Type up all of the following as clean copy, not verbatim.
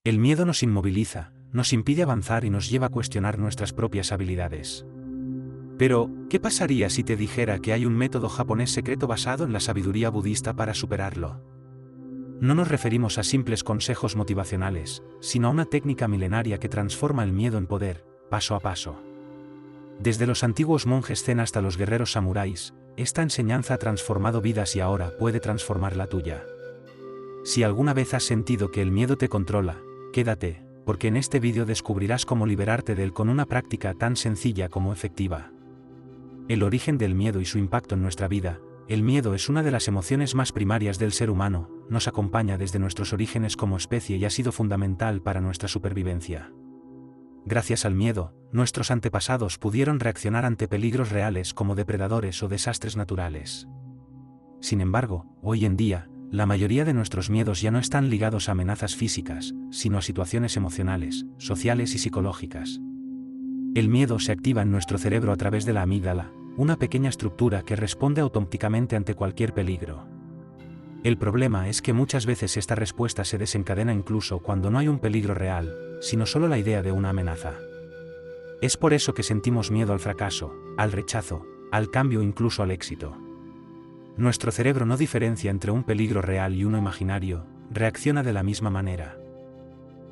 El miedo nos inmoviliza, nos impide avanzar y nos lleva a cuestionar nuestras propias habilidades. Pero, ¿qué pasaría si te dijera que hay un método japonés secreto basado en la sabiduría budista para superarlo? No nos referimos a simples consejos motivacionales, sino a una técnica milenaria que transforma el miedo en poder, paso a paso. Desde los antiguos monjes zen hasta los guerreros samuráis, esta enseñanza ha transformado vidas y ahora puede transformar la tuya. Si alguna vez has sentido que el miedo te controla, quédate, porque en este vídeo descubrirás cómo liberarte de él con una práctica tan sencilla como efectiva. El origen del miedo y su impacto en nuestra vida. El miedo es una de las emociones más primarias del ser humano, nos acompaña desde nuestros orígenes como especie y ha sido fundamental para nuestra supervivencia. Gracias al miedo, nuestros antepasados pudieron reaccionar ante peligros reales como depredadores o desastres naturales. Sin embargo, hoy en día, la mayoría de nuestros miedos ya no están ligados a amenazas físicas, sino a situaciones emocionales, sociales y psicológicas. El miedo se activa en nuestro cerebro a través de la amígdala, una pequeña estructura que responde automáticamente ante cualquier peligro. El problema es que muchas veces esta respuesta se desencadena incluso cuando no hay un peligro real, sino solo la idea de una amenaza. Es por eso que sentimos miedo al fracaso, al rechazo, al cambio o incluso al éxito. Nuestro cerebro no diferencia entre un peligro real y uno imaginario, reacciona de la misma manera.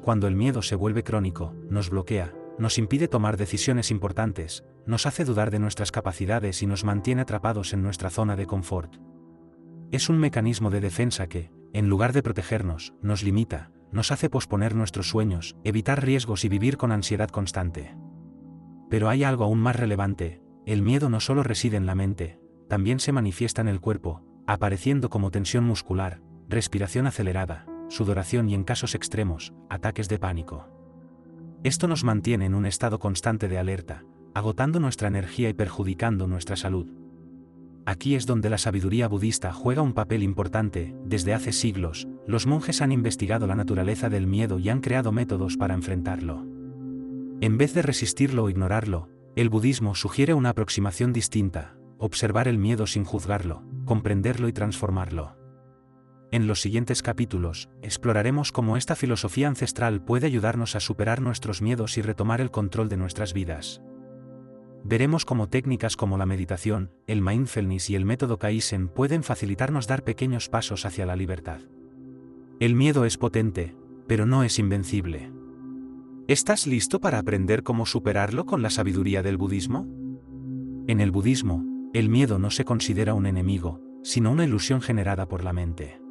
Cuando el miedo se vuelve crónico, nos bloquea, nos impide tomar decisiones importantes, nos hace dudar de nuestras capacidades y nos mantiene atrapados en nuestra zona de confort. Es un mecanismo de defensa que, en lugar de protegernos, nos limita, nos hace posponer nuestros sueños, evitar riesgos y vivir con ansiedad constante. Pero hay algo aún más relevante: el miedo no solo reside en la mente, también se manifiesta en el cuerpo, apareciendo como tensión muscular, respiración acelerada, sudoración y en casos extremos, ataques de pánico. Esto nos mantiene en un estado constante de alerta, agotando nuestra energía y perjudicando nuestra salud. Aquí es donde la sabiduría budista juega un papel importante. Desde hace siglos, los monjes han investigado la naturaleza del miedo y han creado métodos para enfrentarlo. En vez de resistirlo o ignorarlo, el budismo sugiere una aproximación distinta: observar el miedo sin juzgarlo, comprenderlo y transformarlo. En los siguientes capítulos, exploraremos cómo esta filosofía ancestral puede ayudarnos a superar nuestros miedos y retomar el control de nuestras vidas. Veremos cómo técnicas como la meditación, el mindfulness y el método Kaizen pueden facilitarnos dar pequeños pasos hacia la libertad. El miedo es potente, pero no es invencible. ¿Estás listo para aprender cómo superarlo con la sabiduría del budismo? En el budismo, el miedo no se considera un enemigo, sino una ilusión generada por la mente.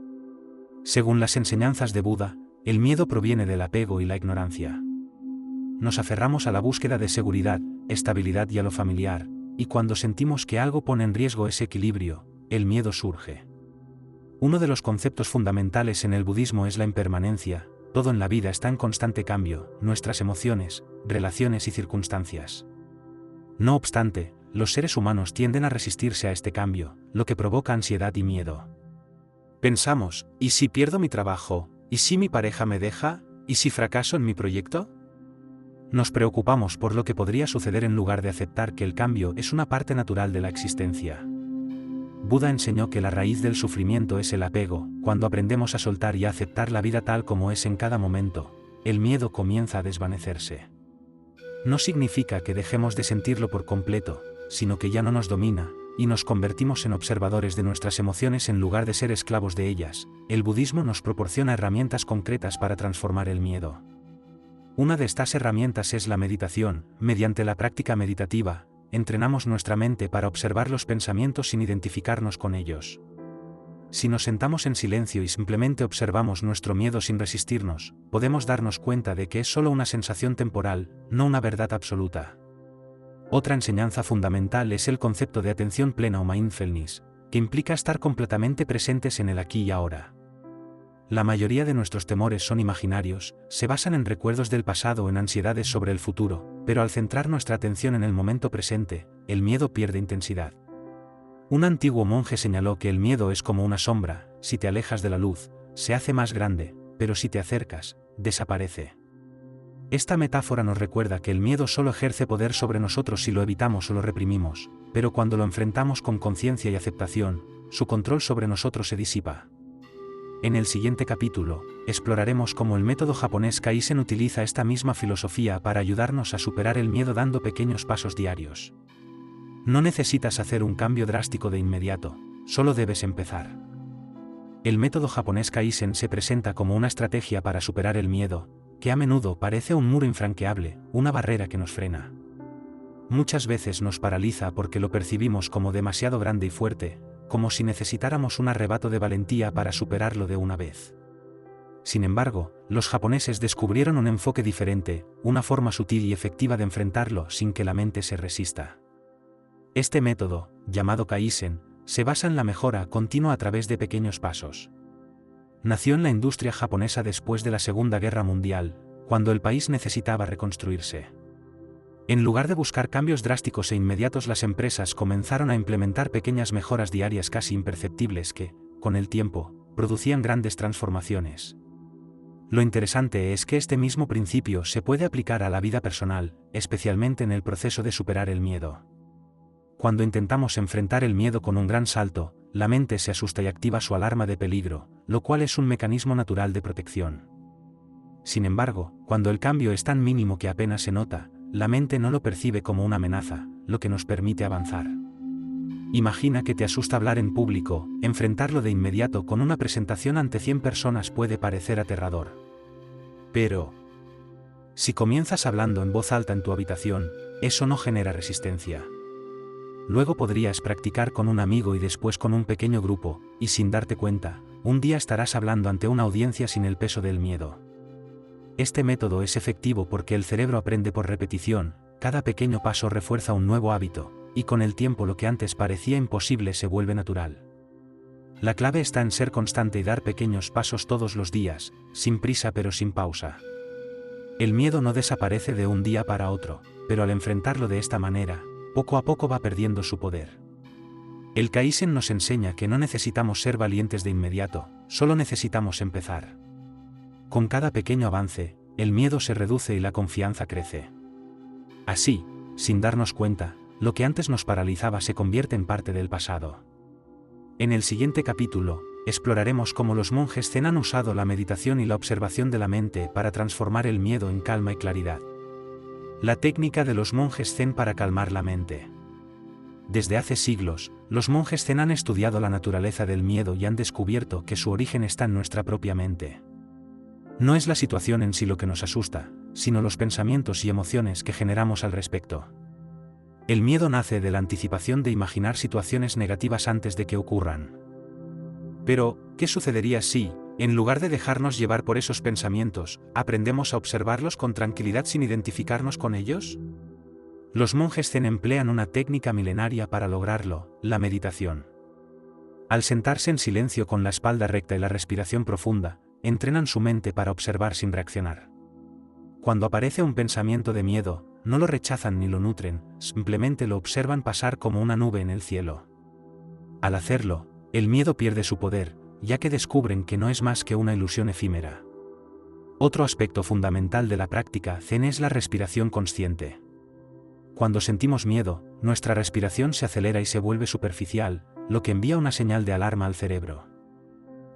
Según las enseñanzas de Buda, el miedo proviene del apego y la ignorancia. Nos aferramos a la búsqueda de seguridad, estabilidad y a lo familiar, y cuando sentimos que algo pone en riesgo ese equilibrio, el miedo surge. Uno de los conceptos fundamentales en el budismo es la impermanencia. Todo en la vida está en constante cambio, nuestras emociones, relaciones y circunstancias. No obstante, los seres humanos tienden a resistirse a este cambio, lo que provoca ansiedad y miedo. Pensamos: ¿y si pierdo mi trabajo? ¿Y si mi pareja me deja? ¿Y si fracaso en mi proyecto? Nos preocupamos por lo que podría suceder en lugar de aceptar que el cambio es una parte natural de la existencia. Buda enseñó que la raíz del sufrimiento es el apego. Cuando aprendemos a soltar y a aceptar la vida tal como es en cada momento, el miedo comienza a desvanecerse. No significa que dejemos de sentirlo por completo, sino que ya no nos domina, y nos convertimos en observadores de nuestras emociones en lugar de ser esclavos de ellas. El budismo nos proporciona herramientas concretas para transformar el miedo. Una de estas herramientas es la meditación. Mediante la práctica meditativa, entrenamos nuestra mente para observar los pensamientos sin identificarnos con ellos. Si nos sentamos en silencio y simplemente observamos nuestro miedo sin resistirnos, podemos darnos cuenta de que es solo una sensación temporal, no una verdad absoluta. Otra enseñanza fundamental es el concepto de atención plena o mindfulness, que implica estar completamente presentes en el aquí y ahora. La mayoría de nuestros temores son imaginarios, se basan en recuerdos del pasado o en ansiedades sobre el futuro, pero al centrar nuestra atención en el momento presente, el miedo pierde intensidad. Un antiguo monje señaló que el miedo es como una sombra: si te alejas de la luz, se hace más grande, pero si te acercas, desaparece. Esta metáfora nos recuerda que el miedo solo ejerce poder sobre nosotros si lo evitamos o lo reprimimos, pero cuando lo enfrentamos con conciencia y aceptación, su control sobre nosotros se disipa. En el siguiente capítulo, exploraremos cómo el método japonés Kaizen utiliza esta misma filosofía para ayudarnos a superar el miedo dando pequeños pasos diarios. No necesitas hacer un cambio drástico de inmediato, solo debes empezar. El método japonés Kaizen se presenta como una estrategia para superar el miedo, que a menudo parece un muro infranqueable, una barrera que nos frena. Muchas veces nos paraliza porque lo percibimos como demasiado grande y fuerte, como si necesitáramos un arrebato de valentía para superarlo de una vez. Sin embargo, los japoneses descubrieron un enfoque diferente, una forma sutil y efectiva de enfrentarlo sin que la mente se resista. Este método, llamado Kaizen, se basa en la mejora continua a través de pequeños pasos. Nació en la industria japonesa después de la Segunda Guerra Mundial, cuando el país necesitaba reconstruirse. En lugar de buscar cambios drásticos e inmediatos, las empresas comenzaron a implementar pequeñas mejoras diarias casi imperceptibles que, con el tiempo, producían grandes transformaciones. Lo interesante es que este mismo principio se puede aplicar a la vida personal, especialmente en el proceso de superar el miedo. Cuando intentamos enfrentar el miedo con un gran salto, la mente se asusta y activa su alarma de peligro, lo cual es un mecanismo natural de protección. Sin embargo, cuando el cambio es tan mínimo que apenas se nota, la mente no lo percibe como una amenaza, lo que nos permite avanzar. Imagina que te asusta hablar en público, enfrentarlo de inmediato con una presentación ante 100 personas puede parecer aterrador. Pero, si comienzas hablando en voz alta en tu habitación, eso no genera resistencia. Luego podrías practicar con un amigo y después con un pequeño grupo, y sin darte cuenta, un día estarás hablando ante una audiencia sin el peso del miedo. Este método es efectivo porque el cerebro aprende por repetición, cada pequeño paso refuerza un nuevo hábito, y con el tiempo lo que antes parecía imposible se vuelve natural. La clave está en ser constante y dar pequeños pasos todos los días, sin prisa pero sin pausa. El miedo no desaparece de un día para otro, pero al enfrentarlo de esta manera, poco a poco va perdiendo su poder. El Kaizen nos enseña que no necesitamos ser valientes de inmediato, solo necesitamos empezar. Con cada pequeño avance, el miedo se reduce y la confianza crece. Así, sin darnos cuenta, lo que antes nos paralizaba se convierte en parte del pasado. En el siguiente capítulo, exploraremos cómo los monjes Zen han usado la meditación y la observación de la mente para transformar el miedo en calma y claridad. La técnica de los monjes Zen para calmar la mente. Desde hace siglos, los monjes Zen han estudiado la naturaleza del miedo y han descubierto que su origen está en nuestra propia mente. No es la situación en sí lo que nos asusta, sino los pensamientos y emociones que generamos al respecto. El miedo nace de la anticipación de imaginar situaciones negativas antes de que ocurran. Pero, ¿qué sucedería si, en lugar de dejarnos llevar por esos pensamientos, aprendemos a observarlos con tranquilidad sin identificarnos con ellos? Los monjes Zen emplean una técnica milenaria para lograrlo, la meditación. Al sentarse en silencio con la espalda recta y la respiración profunda, entrenan su mente para observar sin reaccionar. Cuando aparece un pensamiento de miedo, no lo rechazan ni lo nutren, simplemente lo observan pasar como una nube en el cielo. Al hacerlo, el miedo pierde su poder, ya que descubren que no es más que una ilusión efímera. Otro aspecto fundamental de la práctica Zen es la respiración consciente. Cuando sentimos miedo, nuestra respiración se acelera y se vuelve superficial, lo que envía una señal de alarma al cerebro.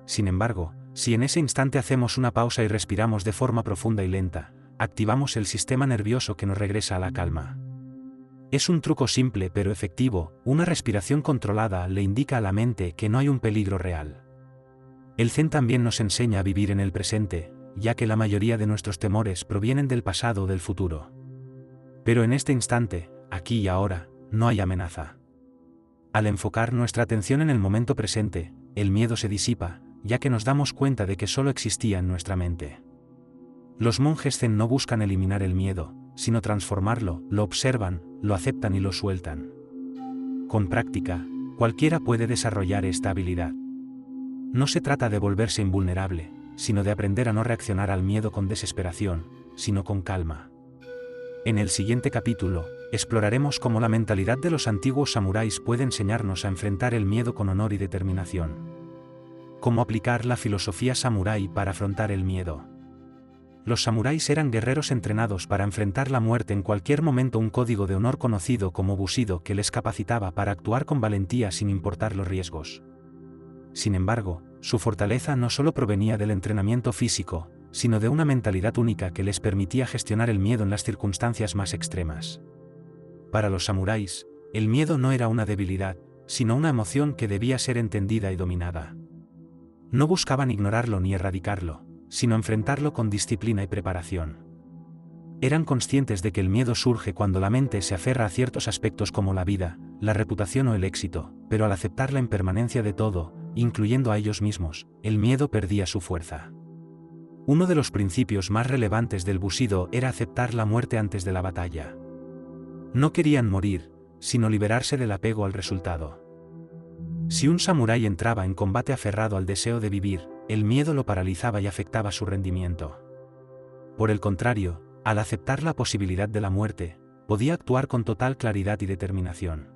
Sin embargo, si en ese instante hacemos una pausa y respiramos de forma profunda y lenta, activamos el sistema nervioso que nos regresa a la calma. Es un truco simple pero efectivo, una respiración controlada le indica a la mente que no hay un peligro real. El Zen también nos enseña a vivir en el presente, ya que la mayoría de nuestros temores provienen del pasado o del futuro. Pero en este instante, aquí y ahora, no hay amenaza. Al enfocar nuestra atención en el momento presente, el miedo se disipa, ya que nos damos cuenta de que solo existía en nuestra mente. Los monjes Zen no buscan eliminar el miedo, sino transformarlo, lo observan, lo aceptan y lo sueltan. Con práctica, cualquiera puede desarrollar esta habilidad. No se trata de volverse invulnerable, sino de aprender a no reaccionar al miedo con desesperación, sino con calma. En el siguiente capítulo, exploraremos cómo la mentalidad de los antiguos samuráis puede enseñarnos a enfrentar el miedo con honor y determinación. Cómo aplicar la filosofía samurái para afrontar el miedo. Los samuráis eran guerreros entrenados para enfrentar la muerte en cualquier momento, un código de honor conocido como bushido que les capacitaba para actuar con valentía sin importar los riesgos. Sin embargo, su fortaleza no solo provenía del entrenamiento físico, sino de una mentalidad única que les permitía gestionar el miedo en las circunstancias más extremas. Para los samuráis, el miedo no era una debilidad, sino una emoción que debía ser entendida y dominada. No buscaban ignorarlo ni erradicarlo, sino enfrentarlo con disciplina y preparación. Eran conscientes de que el miedo surge cuando la mente se aferra a ciertos aspectos como la vida, la reputación o el éxito, pero al aceptar la impermanencia de todo, incluyendo a ellos mismos, el miedo perdía su fuerza. Uno de los principios más relevantes del Bushido era aceptar la muerte antes de la batalla. No querían morir, sino liberarse del apego al resultado. Si un samurái entraba en combate aferrado al deseo de vivir, el miedo lo paralizaba y afectaba su rendimiento. Por el contrario, al aceptar la posibilidad de la muerte, podía actuar con total claridad y determinación.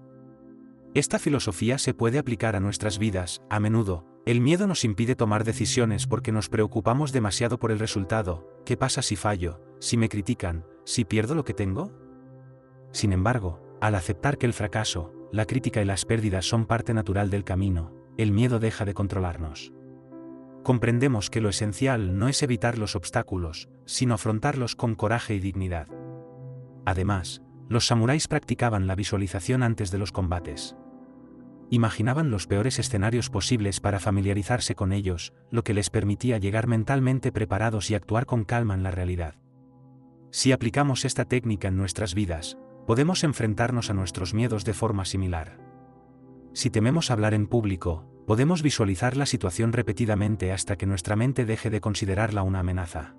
Esta filosofía se puede aplicar a nuestras vidas. A menudo, el miedo nos impide tomar decisiones porque nos preocupamos demasiado por el resultado. ¿Qué pasa si fallo? ¿Si me critican? ¿Si pierdo lo que tengo? Sin embargo, al aceptar que el fracaso, la crítica y las pérdidas son parte natural del camino, el miedo deja de controlarnos. Comprendemos que lo esencial no es evitar los obstáculos, sino afrontarlos con coraje y dignidad. Además, los samuráis practicaban la visualización antes de los combates. Imaginaban los peores escenarios posibles para familiarizarse con ellos, lo que les permitía llegar mentalmente preparados y actuar con calma en la realidad. Si aplicamos esta técnica en nuestras vidas, podemos enfrentarnos a nuestros miedos de forma similar. Si tememos hablar en público, podemos visualizar la situación repetidamente hasta que nuestra mente deje de considerarla una amenaza.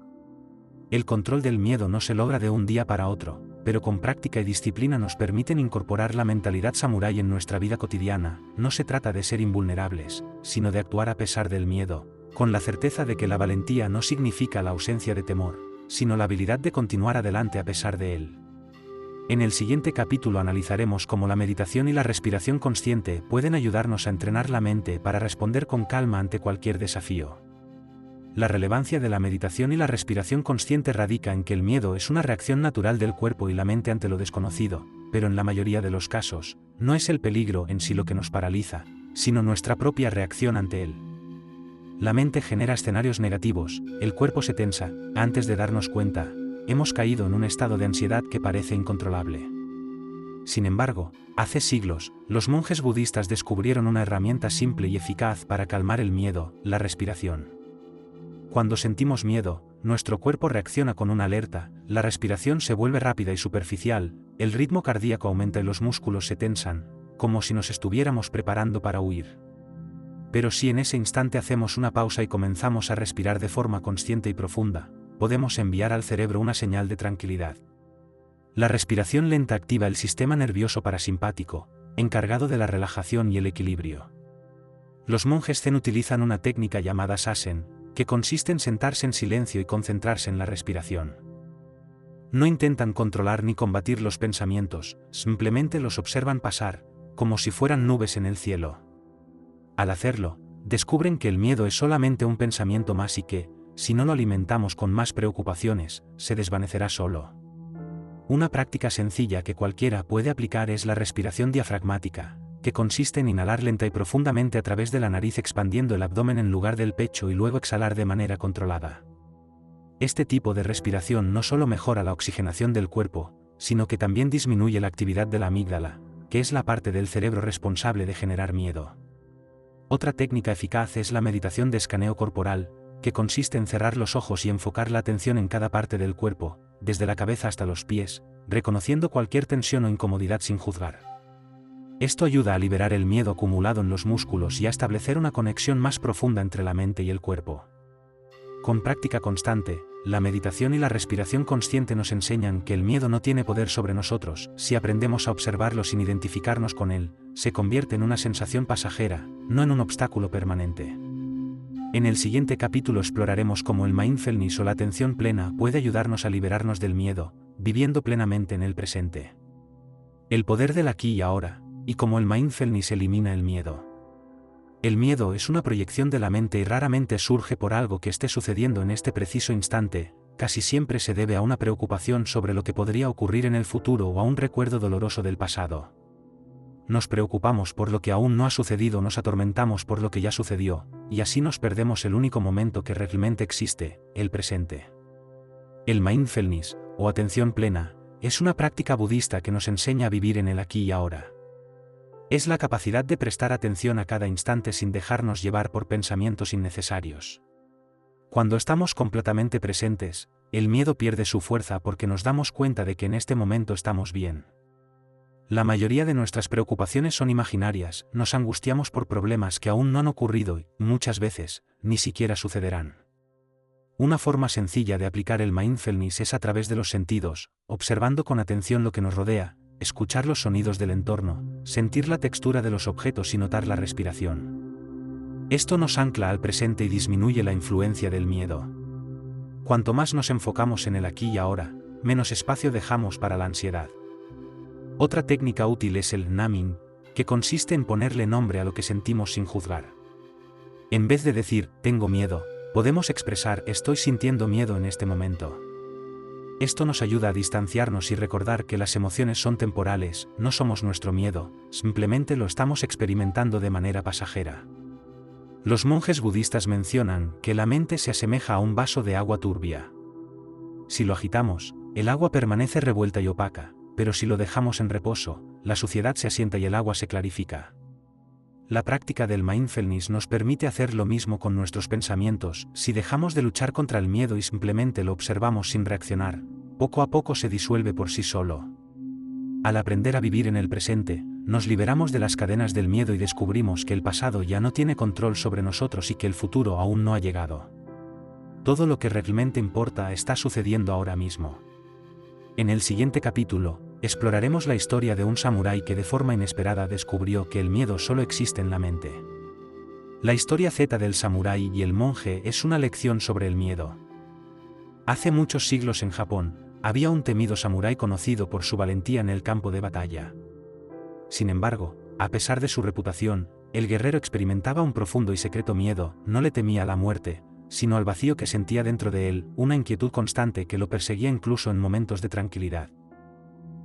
El control del miedo no se logra de un día para otro, pero con práctica y disciplina nos permiten incorporar la mentalidad samurái en nuestra vida cotidiana. No se trata de ser invulnerables, sino de actuar a pesar del miedo, con la certeza de que la valentía no significa la ausencia de temor, sino la habilidad de continuar adelante a pesar de él. En el siguiente capítulo analizaremos cómo la meditación y la respiración consciente pueden ayudarnos a entrenar la mente para responder con calma ante cualquier desafío. La relevancia de la meditación y la respiración consciente radica en que el miedo es una reacción natural del cuerpo y la mente ante lo desconocido, pero en la mayoría de los casos, no es el peligro en sí lo que nos paraliza, sino nuestra propia reacción ante él. La mente genera escenarios negativos, el cuerpo se tensa, antes de darnos cuenta, hemos caído en un estado de ansiedad que parece incontrolable. Sin embargo, hace siglos, los monjes budistas descubrieron una herramienta simple y eficaz para calmar el miedo: la respiración. Cuando sentimos miedo, nuestro cuerpo reacciona con una alerta, la respiración se vuelve rápida y superficial, el ritmo cardíaco aumenta y los músculos se tensan, como si nos estuviéramos preparando para huir. Pero si en ese instante hacemos una pausa y comenzamos a respirar de forma consciente y profunda, podemos enviar al cerebro una señal de tranquilidad. La respiración lenta activa el sistema nervioso parasimpático, encargado de la relajación y el equilibrio. Los monjes zen utilizan una técnica llamada sasen, que consiste en sentarse en silencio y concentrarse en la respiración. No intentan controlar ni combatir los pensamientos, simplemente los observan pasar, como si fueran nubes en el cielo. Al hacerlo, descubren que el miedo es solamente un pensamiento más y que, si no lo alimentamos con más preocupaciones, se desvanecerá solo. Una práctica sencilla que cualquiera puede aplicar es la respiración diafragmática, que consiste en inhalar lenta y profundamente a través de la nariz expandiendo el abdomen en lugar del pecho y luego exhalar de manera controlada. Este tipo de respiración no solo mejora la oxigenación del cuerpo, sino que también disminuye la actividad de la amígdala, que es la parte del cerebro responsable de generar miedo. Otra técnica eficaz es la meditación de escaneo corporal, que consiste en cerrar los ojos y enfocar la atención en cada parte del cuerpo, desde la cabeza hasta los pies, reconociendo cualquier tensión o incomodidad sin juzgar. Esto ayuda a liberar el miedo acumulado en los músculos y a establecer una conexión más profunda entre la mente y el cuerpo. Con práctica constante, la meditación y la respiración consciente nos enseñan que el miedo no tiene poder sobre nosotros. Si aprendemos a observarlo sin identificarnos con él, se convierte en una sensación pasajera, no en un obstáculo permanente. En el siguiente capítulo exploraremos cómo el mindfulness o la atención plena puede ayudarnos a liberarnos del miedo, viviendo plenamente en el presente. El poder del aquí y ahora, y cómo el mindfulness elimina el miedo. El miedo es una proyección de la mente y raramente surge por algo que esté sucediendo en este preciso instante, casi siempre se debe a una preocupación sobre lo que podría ocurrir en el futuro o a un recuerdo doloroso del pasado. nos preocupamos por lo que aún no ha sucedido, nos atormentamos por lo que ya sucedió, y así nos perdemos el único momento que realmente existe, el presente. El mindfulness, o atención plena, es una práctica budista que nos enseña a vivir en el aquí y ahora. Es la capacidad de prestar atención a cada instante sin dejarnos llevar por pensamientos innecesarios. Cuando estamos completamente presentes, el miedo pierde su fuerza porque nos damos cuenta de que en este momento estamos bien. La mayoría de nuestras preocupaciones son imaginarias, nos angustiamos por problemas que aún no han ocurrido y, muchas veces, ni siquiera sucederán. Una forma sencilla de aplicar el mindfulness es a través de los sentidos, observando con atención lo que nos rodea, escuchar los sonidos del entorno, sentir la textura de los objetos y notar la respiración. Esto nos ancla al presente y disminuye la influencia del miedo. Cuanto más nos enfocamos en el aquí y ahora, menos espacio dejamos para la ansiedad. Otra técnica útil es el naming, que consiste en ponerle nombre a lo que sentimos sin juzgar. En vez de decir, tengo miedo, podemos expresar, estoy sintiendo miedo en este momento. Esto nos ayuda a distanciarnos y recordar que las emociones son temporales, no somos nuestro miedo, simplemente lo estamos experimentando de manera pasajera. Los monjes budistas mencionan que la mente se asemeja a un vaso de agua turbia. Si lo agitamos, el agua permanece revuelta y opaca, pero si lo dejamos en reposo, la suciedad se asienta y el agua se clarifica. La práctica del mindfulness nos permite hacer lo mismo con nuestros pensamientos. Si dejamos de luchar contra el miedo y simplemente lo observamos sin reaccionar, poco a poco se disuelve por sí solo. Al aprender a vivir en el presente, nos liberamos de las cadenas del miedo y descubrimos que el pasado ya no tiene control sobre nosotros y que el futuro aún no ha llegado. Todo lo que realmente importa está sucediendo ahora mismo. En el siguiente capítulo, exploraremos la historia de un samurái que de forma inesperada descubrió que el miedo solo existe en la mente. La historia Z del samurái y el monje es una lección sobre el miedo. Hace muchos siglos en Japón, había un temido samurái conocido por su valentía en el campo de batalla. Sin embargo, a pesar de su reputación, el guerrero experimentaba un profundo y secreto miedo. No le temía a la muerte, sino al vacío que sentía dentro de él, una inquietud constante que lo perseguía incluso en momentos de tranquilidad.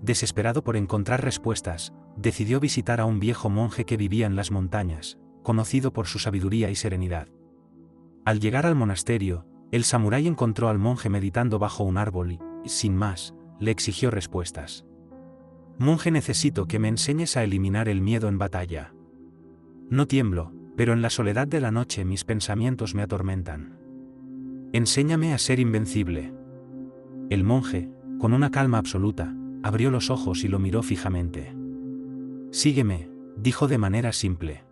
Desesperado por encontrar respuestas, decidió visitar a un viejo monje que vivía en las montañas, conocido por su sabiduría y serenidad. Al llegar al monasterio, el samurái encontró al monje meditando bajo un árbol y, sin más, le exigió respuestas. «Monje, necesito que me enseñes a eliminar el miedo en batalla. No tiemblo, pero en la soledad de la noche mis pensamientos me atormentan. Enséñame a ser invencible». El monje, con una calma absoluta, abrió los ojos y lo miró fijamente. «Sígueme», dijo de manera simple.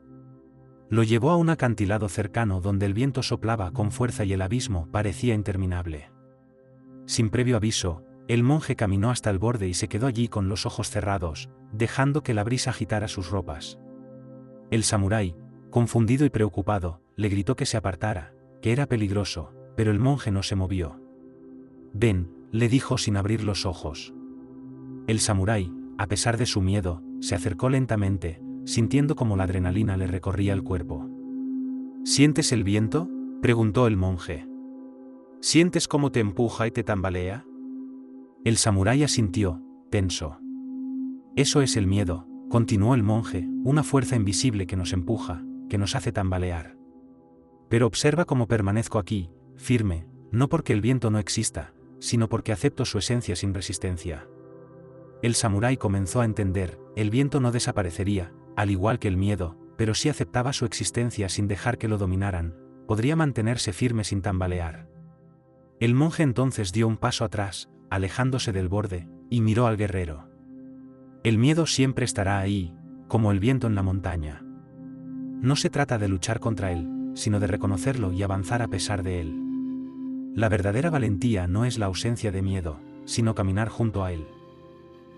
Lo llevó a un acantilado cercano donde el viento soplaba con fuerza y el abismo parecía interminable. Sin previo aviso, el monje caminó hasta el borde y se quedó allí con los ojos cerrados, dejando que la brisa agitara sus ropas. El samurái, confundido y preocupado, le gritó que se apartara, que era peligroso, pero el monje no se movió. «Ven», le dijo sin abrir los ojos. El samurái, a pesar de su miedo, se acercó lentamente, sintiendo como la adrenalina le recorría el cuerpo. «¿Sientes el viento?», preguntó el monje. «¿Sientes cómo te empuja y te tambalea?». El samurái asintió, tenso. «Eso es el miedo», continuó el monje, «una fuerza invisible que nos empuja, que nos hace tambalear. Pero observa cómo permanezco aquí, firme, no porque el viento no exista, sino porque acepto su esencia sin resistencia». El samurái comenzó a entender, el viento no desaparecería, al igual que el miedo, pero si aceptaba su existencia sin dejar que lo dominaran, podría mantenerse firme sin tambalear. El monje entonces dio un paso atrás, alejándose del borde, y miró al guerrero. El miedo siempre estará ahí, como el viento en la montaña. No se trata de luchar contra él, sino de reconocerlo y avanzar a pesar de él. La verdadera valentía no es la ausencia de miedo, sino caminar junto a él.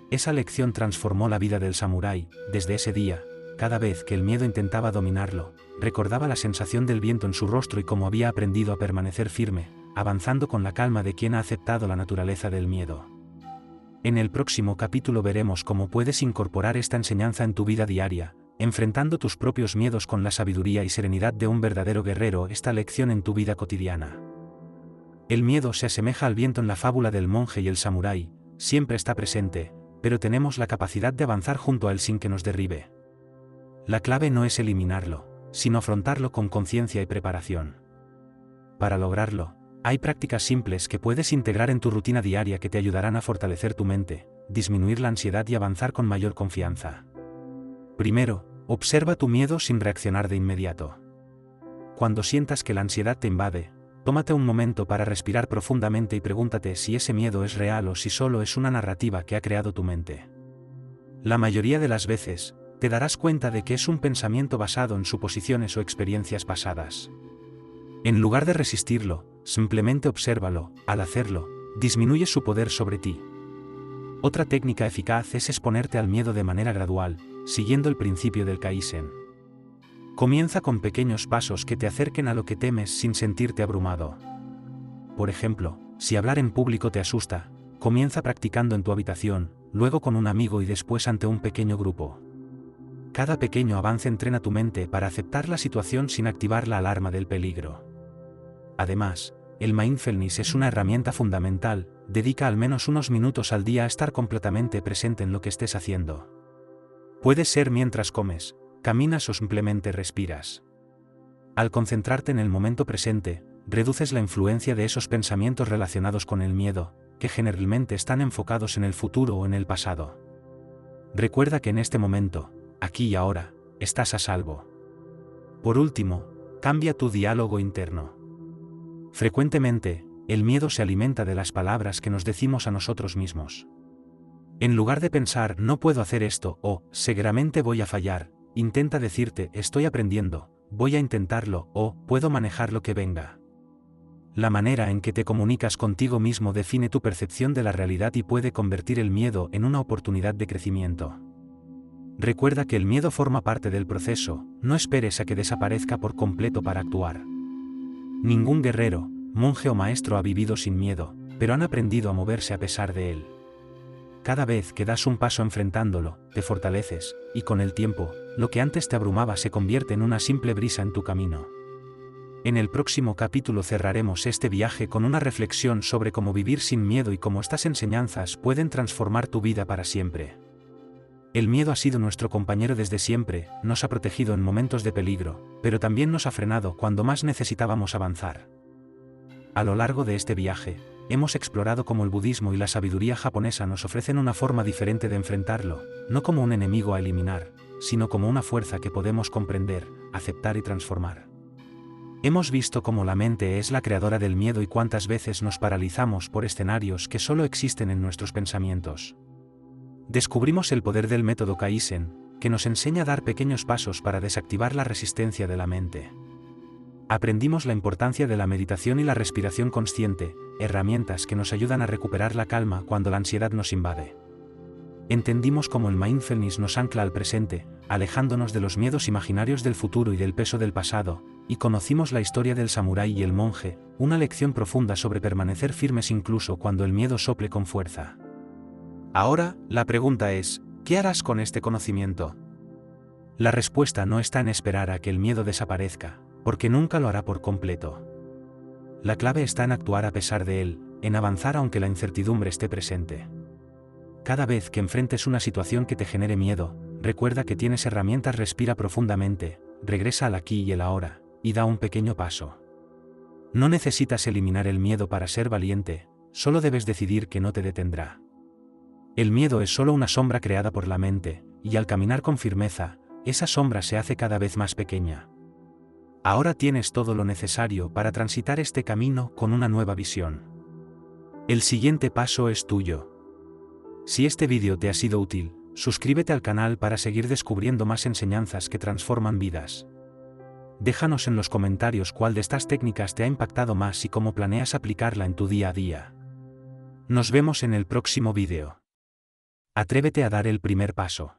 Esa lección transformó la vida del samurái. Desde ese día, cada vez que el miedo intentaba dominarlo, recordaba la sensación del viento en su rostro y cómo había aprendido a permanecer firme, avanzando con la calma de quien ha aceptado la naturaleza del miedo. En el próximo capítulo veremos cómo puedes incorporar esta enseñanza en tu vida diaria, enfrentando tus propios miedos con la sabiduría y serenidad de un verdadero guerrero. Esta lección en tu vida cotidiana. El miedo se asemeja al viento en la fábula del monje y el samurái, siempre está presente, pero tenemos la capacidad de avanzar junto a él sin que nos derribe. La clave no es eliminarlo, sino afrontarlo con conciencia y preparación. Para lograrlo, hay prácticas simples que puedes integrar en tu rutina diaria que te ayudarán a fortalecer tu mente, disminuir la ansiedad y avanzar con mayor confianza. Primero, observa tu miedo sin reaccionar de inmediato. Cuando sientas que la ansiedad te invade, tómate un momento para respirar profundamente y pregúntate si ese miedo es real o si solo es una narrativa que ha creado tu mente. La mayoría de las veces, te darás cuenta de que es un pensamiento basado en suposiciones o experiencias pasadas. En lugar de resistirlo, simplemente obsérvalo. Al hacerlo, disminuye su poder sobre ti. Otra técnica eficaz es exponerte al miedo de manera gradual, siguiendo el principio del Kaizen. Comienza con pequeños pasos que te acerquen a lo que temes sin sentirte abrumado. Por ejemplo, si hablar en público te asusta, comienza practicando en tu habitación, luego con un amigo y después ante un pequeño grupo. Cada pequeño avance entrena tu mente para aceptar la situación sin activar la alarma del peligro. Además, el mindfulness es una herramienta fundamental. Dedica al menos unos minutos al día a estar completamente presente en lo que estés haciendo. Puede ser mientras comes, caminas o simplemente respiras. Al concentrarte en el momento presente, reduces la influencia de esos pensamientos relacionados con el miedo, que generalmente están enfocados en el futuro o en el pasado. Recuerda que en este momento, aquí y ahora, estás a salvo. Por último, cambia tu diálogo interno. Frecuentemente, el miedo se alimenta de las palabras que nos decimos a nosotros mismos. En lugar de pensar no puedo hacer esto o seguramente voy a fallar, intenta decirte estoy aprendiendo, voy a intentarlo o puedo manejar lo que venga. La manera en que te comunicas contigo mismo define tu percepción de la realidad y puede convertir el miedo en una oportunidad de crecimiento. Recuerda que el miedo forma parte del proceso, no esperes a que desaparezca por completo para actuar. Ningún guerrero, monje o maestro ha vivido sin miedo, pero han aprendido a moverse a pesar de él. Cada vez que das un paso enfrentándolo, te fortaleces, y con el tiempo, lo que antes te abrumaba se convierte en una simple brisa en tu camino. En el próximo capítulo cerraremos este viaje con una reflexión sobre cómo vivir sin miedo y cómo estas enseñanzas pueden transformar tu vida para siempre. El miedo ha sido nuestro compañero desde siempre, nos ha protegido en momentos de peligro, pero también nos ha frenado cuando más necesitábamos avanzar. A lo largo de este viaje, hemos explorado cómo el budismo y la sabiduría japonesa nos ofrecen una forma diferente de enfrentarlo, no como un enemigo a eliminar, sino como una fuerza que podemos comprender, aceptar y transformar. Hemos visto cómo la mente es la creadora del miedo y cuántas veces nos paralizamos por escenarios que solo existen en nuestros pensamientos. Descubrimos el poder del método Kaizen, que nos enseña a dar pequeños pasos para desactivar la resistencia de la mente. Aprendimos la importancia de la meditación y la respiración consciente, herramientas que nos ayudan a recuperar la calma cuando la ansiedad nos invade. Entendimos cómo el mindfulness nos ancla al presente, alejándonos de los miedos imaginarios del futuro y del peso del pasado, y conocimos la historia del samurái y el monje, una lección profunda sobre permanecer firmes incluso cuando el miedo sople con fuerza. Ahora, la pregunta es, ¿qué harás con este conocimiento? La respuesta no está en esperar a que el miedo desaparezca, porque nunca lo hará por completo. La clave está en actuar a pesar de él, en avanzar aunque la incertidumbre esté presente. Cada vez que enfrentes una situación que te genere miedo, recuerda que tienes herramientas. Respira profundamente, regresa al aquí y el ahora, y da un pequeño paso. No necesitas eliminar el miedo para ser valiente, solo debes decidir que no te detendrá. El miedo es solo una sombra creada por la mente, y al caminar con firmeza, esa sombra se hace cada vez más pequeña. Ahora tienes todo lo necesario para transitar este camino con una nueva visión. El siguiente paso es tuyo. Si este vídeo te ha sido útil, suscríbete al canal para seguir descubriendo más enseñanzas que transforman vidas. Déjanos en los comentarios cuál de estas técnicas te ha impactado más y cómo planeas aplicarla en tu día a día. Nos vemos en el próximo vídeo. Atrévete a dar el primer paso.